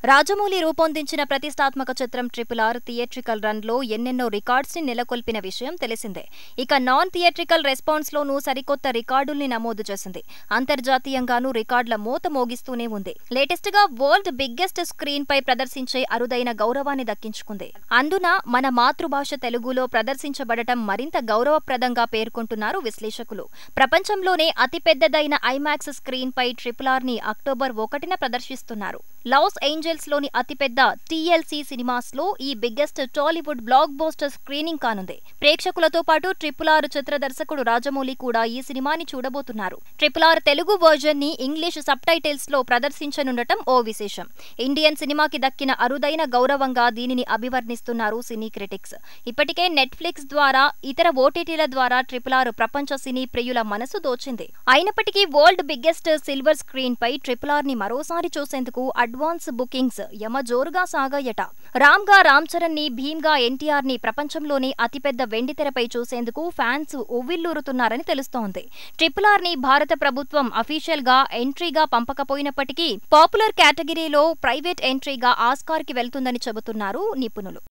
రాజమౌళి రూపొందించిన ప్రతిష్టాత్మక చిత్రం RRR థియేట్రికల్ రన్లో ఎన్నెన్నో రికార్డ్స్ని నెలకొల్పిన విషయం తెలిసిందే. ఇక నాన్ థియేట్రికల్ రెస్పాన్స్లోనూ సరికొత్త రికార్డుల్ని నమోదు చేసింది. అంతర్జాతీయంగానూ రికార్డుల మోత మోగిస్తూనే ఉంది. లేటెస్ట్గా వరల్డ్ బిగ్గెస్ట్ స్క్రీన్పై ప్రదర్శించే అరుదైన గౌరవాన్ని దక్కించుకుంది. అందున మన మాతృభాష తెలుగులో ప్రదర్శించబడటం మరింత గౌరవప్రదంగా పేర్కొంటున్నారు విశ్లేషకులు. ప్రపంచంలోనే అతిపెద్దదైన ఐమాక్స్ స్క్రీన్పై RRRని అక్టోబర్ 1న ప్రదర్శిస్తున్నారు. లాస్ ఏంజల్స్లోని అతిపెద్ద TLC సినిమాస్లో ఈ biggest Tollywood block buster screening కానుంది. ప్రేక్షకులతో పాటు RRR చిత్ర దర్శకుడు రాజమౌళి కూడా ఈ సినిమాని చూడబోతున్నారు. RRR తెలుగు వర్జన్ ని ఇంగ్లీష్ సబ్టైటిల్స్ లో ప్రదర్శించనుండటం ఓ విశేషం. ఇండియన్ సినిమాకి దక్కిన అరుదైన గౌరవంగా దీనిని అభివర్ణిస్తున్నారు సినీ క్రిటిక్స్. ఇప్పటికే నెట్ఫ్లిక్స్ ద్వారా, ఇతర ఓటీటీల ద్వారా RRR ప్రపంచ సినీ ప్రియుల మనసు దోచింది. అయినప్పటికీ వరల్డ్ బిగ్గెస్ట్ సిల్వర్ స్క్రీన్ పై RRRని మరోసారి చూసేందుకు అడ్వాన్స్ బుకింగ్స్ యమజోరుగా సాగాయట. రామ్గా రామ్ చరణ్ ని, భీమ్గా NTR ని ప్రపంచంలోనే అతిపెద్ద వెండితెరపై చూసేందుకు ఫ్యాన్స్ ఉవ్విళ్లూరుతున్నారని తెలుస్తోంది. RRRని భారత ప్రభుత్వం అఫీషియల్ గా ఎంట్రీగా పంపకపోయినప్పటికీ పాపులర్ కేటగిరీలో ప్రైవేట్ ఎంట్రీగా ఆస్కార్కి వెళ్తుందని చెబుతున్నారు నిపుణులు.